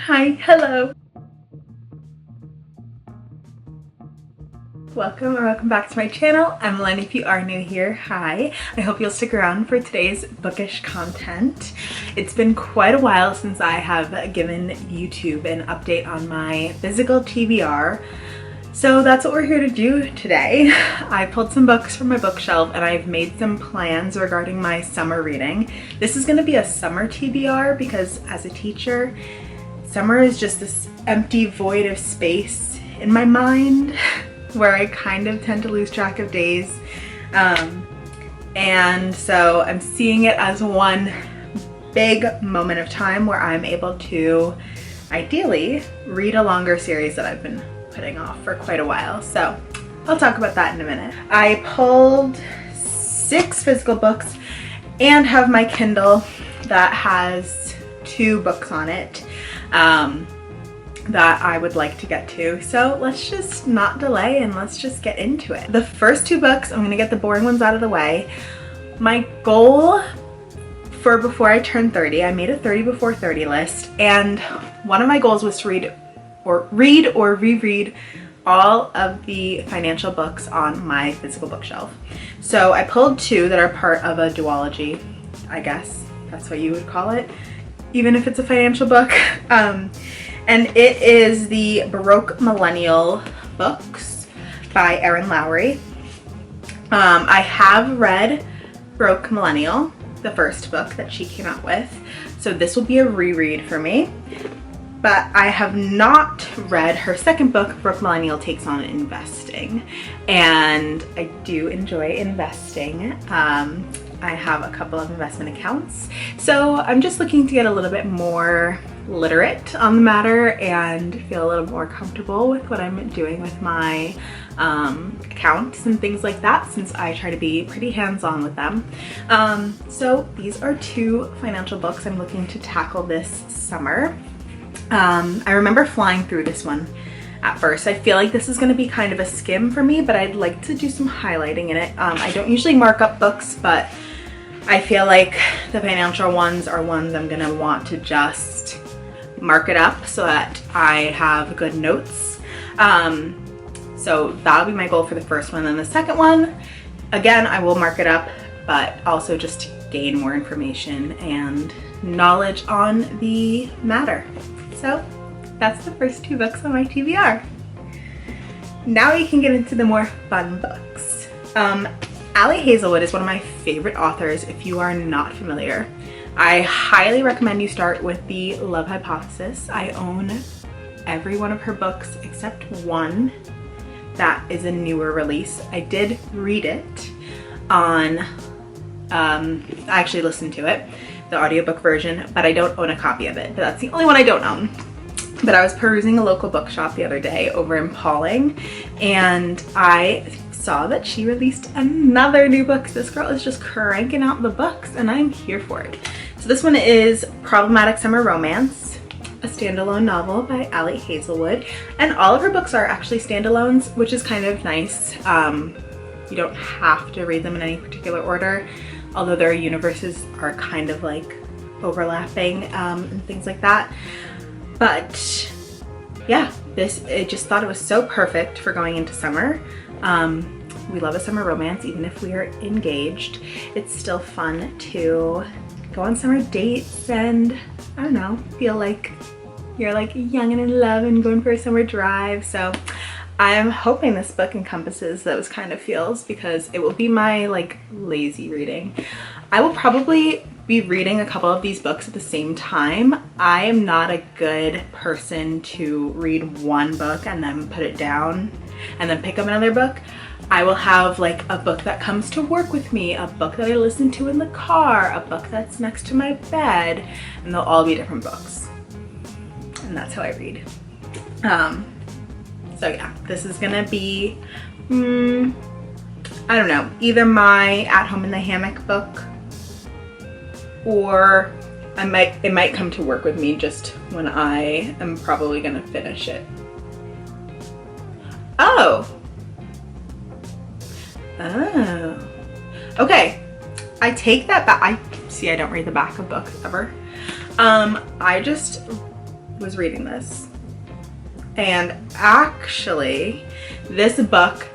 Hi, hello. Welcome back to my channel. I'm Len. If you are new here, hi. I hope you'll stick around for today's bookish content. It's been quite a while since I have given YouTube an update on my physical TBR. So that's what we're here to do today. I pulled some books from my bookshelf and I've made some plans regarding my summer reading. This is going to be a summer TBR because as a teacher, summer is just this empty void of space in my mind where I kind of tend to lose track of days. And so I'm seeing it as one big moment of time where I'm able to ideally read a longer series that I've been putting off for quite a while. So I'll talk about that in a minute. I pulled 6 physical books and have my Kindle that has 2 books on it that I would like to get to. So let's just not delay and let's just get into it. The first 2 books, I'm gonna get the boring ones out of the way. My goal for before I turn 30, I made a 30 before 30 list, and one of my goals was to read or reread all of the financial books on my physical bookshelf. So I pulled 2 that are part of a duology, I guess that's what you would call it, even if it's a financial book. And it is the Baroque Millennial books by Erin Lowry. I have read Baroque Millennial, the first book that she came out with, so this will be a reread for me. But I have not read her second book, Baroque Millennial Takes on Investing, and I do enjoy investing. I have a couple of investment accounts, so I'm just looking to get a little bit more literate on the matter and feel a little more comfortable with what I'm doing with my accounts and things like that, since I try to be pretty hands-on with them. So these are 2 financial books I'm looking to tackle this summer. I remember flying through this one at first. I feel like this is going to be kind of a skim for me, but I'd like to do some highlighting in it. I don't usually mark up books, but I feel like the financial ones are ones I'm going to want to just mark it up so that I have good notes. So that'll be my goal for the first one. And the second one, again, I will mark it up, but also just to gain more information and knowledge on the matter. So that's the first 2 books on my TBR. Now we can get into the more fun books. Ali Hazelwood is one of my favorite authors if you are not familiar. I highly recommend you start with The Love Hypothesis. I own every one of her books except one that is a newer release. I did read it on, I actually listened to it, the audiobook version, but I don't own a copy of it. But that's the only one I don't own. But I was perusing a local bookshop the other day over in Pauling, and I saw that she released another new book. This girl is just cranking out the books and I'm here for it. So this one is Problematic Summer Romance, a standalone novel by Ali Hazelwood, and all of her books are actually standalones, which is kind of nice. You don't have to read them in any particular order, although their universes are kind of like overlapping and things like that. But yeah, I just thought it was so perfect for going into summer. We love a summer romance, even if we are engaged. It's still fun to go on summer dates and, I don't know, feel like you're like young and in love and going for a summer drive. So I'm hoping this book encompasses those kind of feels because it will be my like lazy reading. I will probably be reading a couple of these books at the same time. I am not a good person to read one book and then put it down and then pick up another book. I will have like a book that comes to work with me, a book that I listen to in the car, a book that's next to my bed, and they'll all be different books. And that's how I read. So yeah, this is gonna be, I don't know, either my At Home in the Hammock book, or it might come to work with me just when I am probably gonna finish it. Oh, okay. I take that back. I don't read the back of books ever. I just was reading this. And actually, this book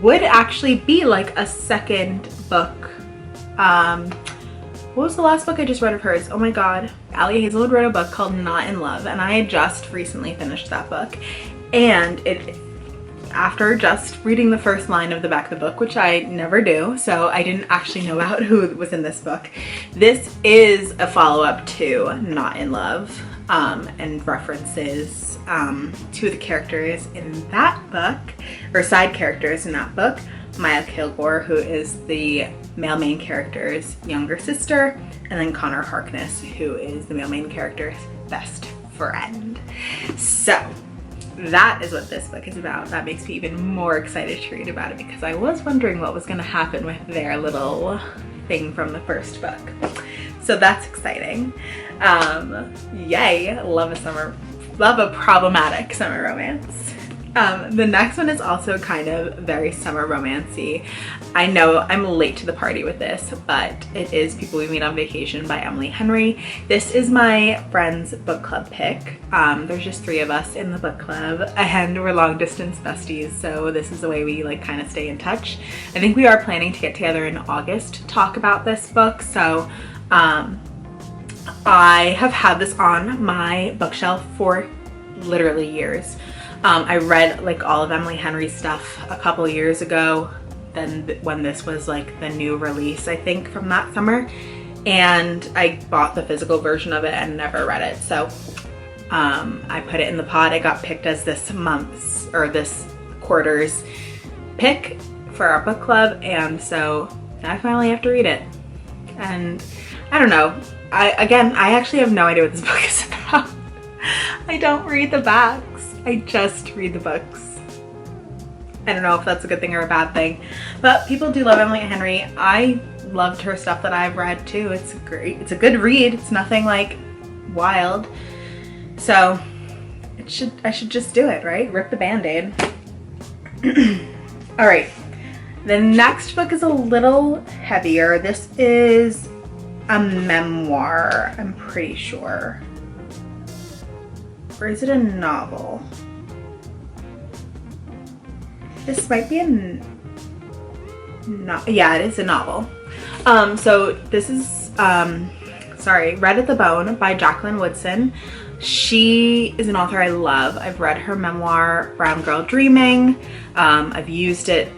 would actually be like a second book. What was the last book I just read of hers? Oh my god. Ali Hazelwood wrote a book called Not in Love, and I had just recently finished that book. And after just reading the first line of the back of the book, which I never do, so I didn't actually know about who was in this book. This is a follow-up to Not in Love, and references to the characters in that book, or side characters in that book. Maya Kilgore, who is the male main character's younger sister, and then Connor Harkness, who is the male main character's best friend. So that is what this book is about. That makes me even more excited to read about it, because I was wondering what was going to happen with their little thing from the first book. So that's exciting. Yay, love a problematic summer romance. The next one is also kind of very summer romancy. I know I'm late to the party with this, but it is People We Meet on Vacation by Emily Henry. This is my friend's book club pick. There's just 3 of us in the book club, and we're long distance besties, so this is the way we like kind of stay in touch. I think we are planning to get together in August to talk about this book, so I have had this on my bookshelf for literally years. I read like all of Emily Henry's stuff a couple years ago, then when this was like the new release, I think, from that summer, and I bought the physical version of it and never read it. So I put it in the pod. It got picked as this month's, or this quarter's pick for our book club, and so I finally have to read it. And I don't know, I actually have no idea what this book is about. I don't read the backs. I just read the books. I don't know if that's a good thing or a bad thing, but people do love Emily Henry. I loved her stuff that I've read too. It's great. It's a good read. It's nothing like wild. So I should just do it, right? Rip the Band-Aid. All right. The next book is a little heavier. This is a memoir, I'm pretty sure. Or is it a novel? This might be yeah, it is a novel. So this is, Red at the Bone by Jacqueline Woodson. She is an author I love. I've read her memoir, Brown Girl Dreaming. I've used it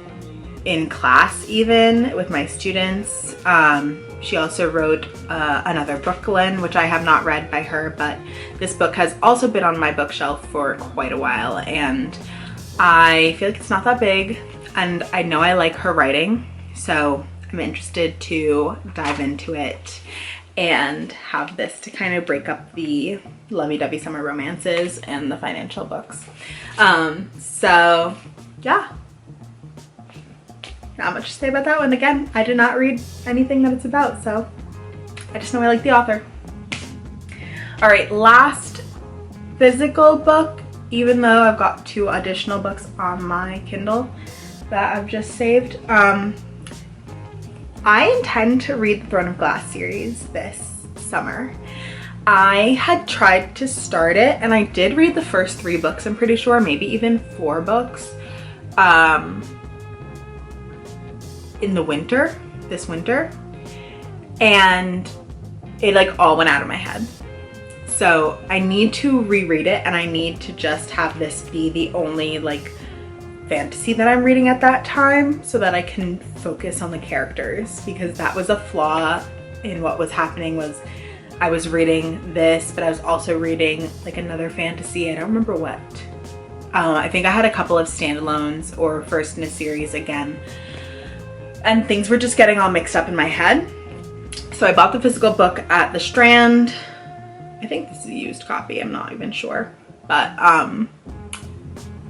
in class even with my students. She also wrote another Brooklyn, which I have not read by her, but this book has also been on my bookshelf for quite a while, and I feel like it's not that big, and I know I like her writing, so I'm interested to dive into it and have this to kind of break up the lovey-dovey summer romances and the financial books. So yeah. Not much to say about that one. Again, I did not read anything that it's about, so I just know I like the author. All right, last physical book, even though I've got 2 additional books on my Kindle that I've just saved. I intend to read the Throne of Glass series this summer. I had tried to start it, and I did read the first 3 books, I'm pretty sure, maybe even 4 books. In the winter, this winter, and it like all went out of my head. So I need to reread it, and I need to just have this be the only like fantasy that I'm reading at that time, so that I can focus on the characters, because that was a flaw in what was happening. Was I was reading this, but I was also reading like another fantasy. I don't remember what. I think I had a couple of standalones or first in a series again, and things were just getting all mixed up in my head. So I bought the physical book at the Strand. I think this is a used copy, I'm not even sure. But,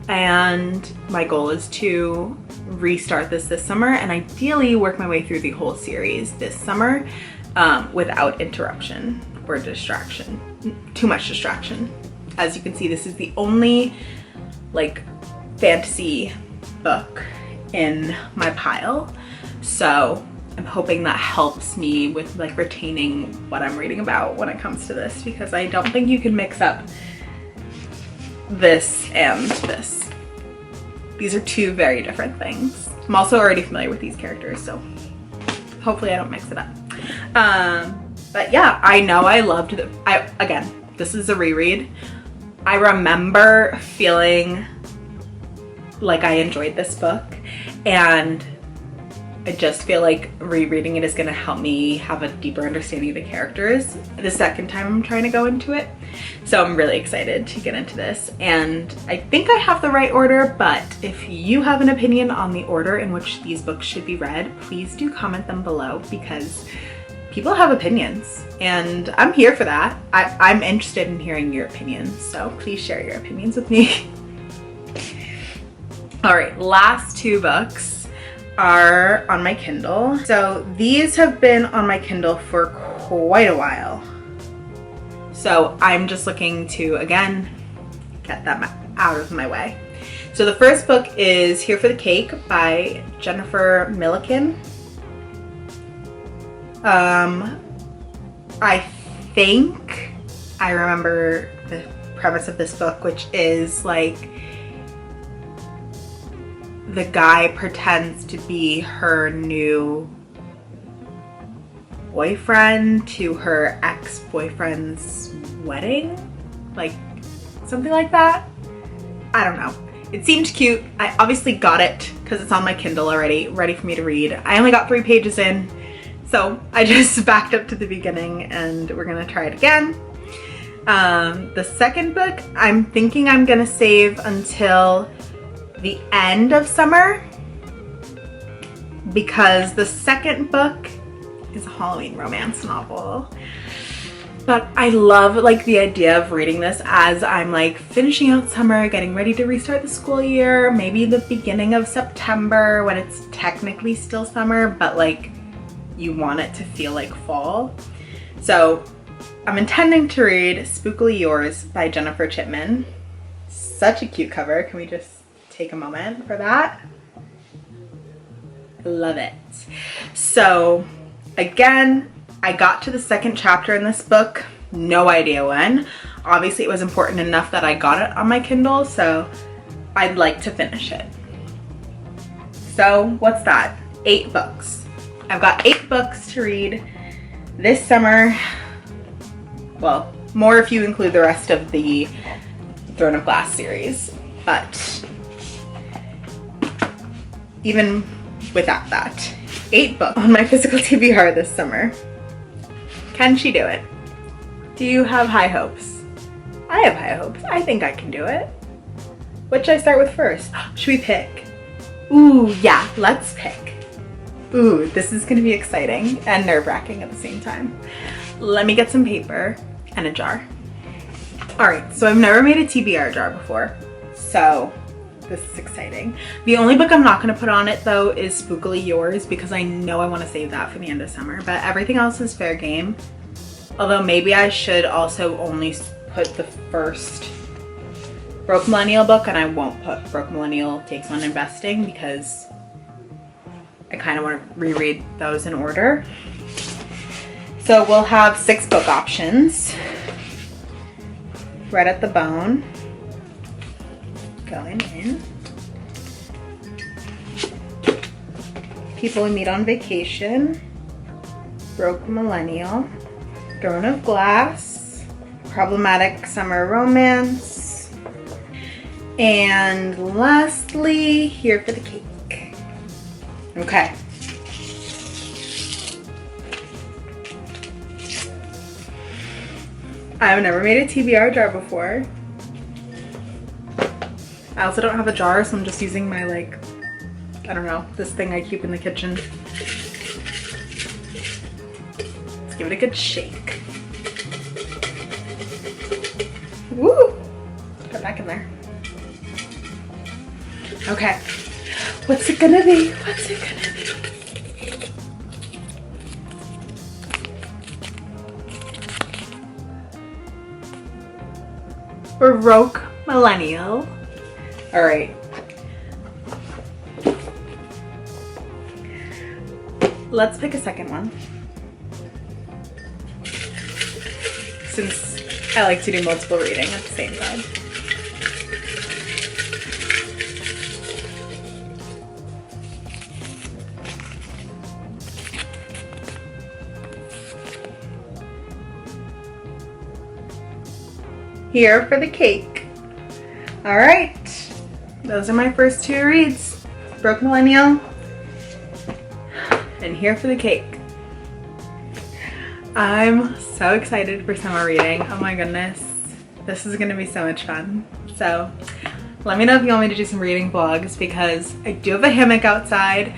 and my goal is to restart this summer, and ideally work my way through the whole series this summer without interruption or distraction, too much distraction. As you can see, this is the only like fantasy book in my pile. So I'm hoping that helps me with like retaining what I'm reading about when it comes to this, because I don't think you can mix up this and this. These are two very different things. I'm also already familiar with these characters, so hopefully I don't mix it up. But yeah, I know I loved it. Again, this is a reread. I remember feeling like I enjoyed this book, and I just feel like rereading it is going to help me have a deeper understanding of the characters the second time I'm trying to go into it. So I'm really excited to get into this, and I think I have the right order, but if you have an opinion on the order in which these books should be read, please do comment them below, because people have opinions and I'm here for that. I'm interested in hearing your opinions, so please share your opinions with me. All right, last two books are on my Kindle. So these have been on my Kindle for quite a while. So I'm just looking to, again, get them out of my way. So the first book is Here for the Cake by Jennifer Milliken. I think I remember the premise of this book, which is like the guy pretends to be her new boyfriend to her ex-boyfriend's wedding, like something like that. I don't know. It seemed cute. I obviously got it because it's on my Kindle already, ready for me to read. I only got 3 pages in, so I just backed up to the beginning and we're gonna try it again. The second book, I'm thinking I'm gonna save until the end of summer, because the second book is a Halloween romance novel. But I love like the idea of reading this as I'm like finishing out summer, getting ready to restart the school year, maybe the beginning of September when it's technically still summer, but like you want it to feel like fall. So I'm intending to read Spookily Yours by Jennifer Chipman. Such a cute cover. Can we just take a moment for that? Love it. So again, I got to the second chapter in this book, no idea when. Obviously it was important enough that I got it on my Kindle, so I'd like to finish it. So what's that? 8 books. I've got 8 books to read this summer. Well, more if you include the rest of the Throne of Glass series, but even without that, 8 books on my physical TBR this summer. Can she do it? Do you have high hopes? I have high hopes. I think I can do it. What should I start with first? Should we pick? Ooh, yeah, let's pick. Ooh, this is gonna be exciting and nerve-wracking at the same time. Let me get some paper and a jar. All right, so I've never made a TBR jar before, so this is exciting. The only book I'm not gonna put on it though is Spookily Yours, because I know I wanna save that for the end of summer, but everything else is fair game. Although maybe I should also only put the first Broke Millennial book, and I won't put Broke Millennial Takes on Investing because I kind of want to reread those in order. So we'll have 6 book options. Red at the Bone, going in. People We Meet on Vacation, Broke Millennial, Throne of Glass, Problematic Summer Romance, and lastly, Here for the Cake. Okay. I've never made a TBR jar before. I also don't have a jar, so I'm just using my, like, I don't know, this thing I keep in the kitchen. Let's give it a good shake. Woo! Put it back in there. Okay. What's it gonna be? What's it gonna be? Broke Millennial. All right. Let's pick a second one, since I like to do multiple reading at the same time. Here for the cake. All right, those are my first two reads. Broke Millennial and Here for the Cake. I'm so excited for summer reading. Oh my goodness. This is gonna be so much fun. So let me know if you want me to do some reading vlogs because I do have a hammock outside.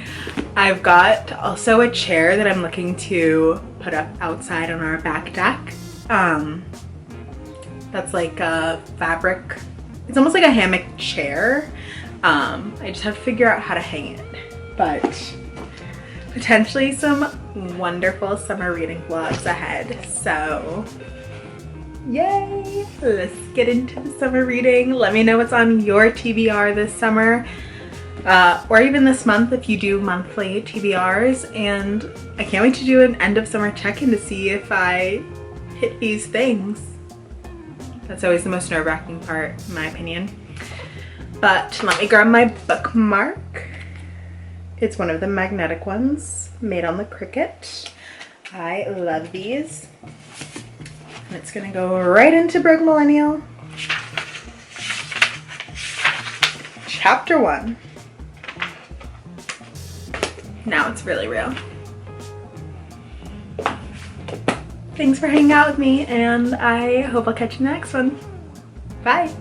I've got also a chair that I'm looking to put up outside on our back deck. That's like a fabric. It's almost like a hammock chair. I just have to figure out how to hang it. But potentially some wonderful summer reading vlogs ahead. So yay! Let's get into the summer reading. Let me know what's on your TBR this summer, or even this month if you do monthly TBRs. And I can't wait to do an end of summer check-in to see if I hit these things. That's always the most nerve-wracking part, in my opinion. But let me grab my bookmark. It's one of the magnetic ones made on the Cricut. I love these. And it's gonna go right into Broke Millennial. Chapter 1. Now it's really real. Thanks for hanging out with me, and I hope I'll catch you in the next one. Bye.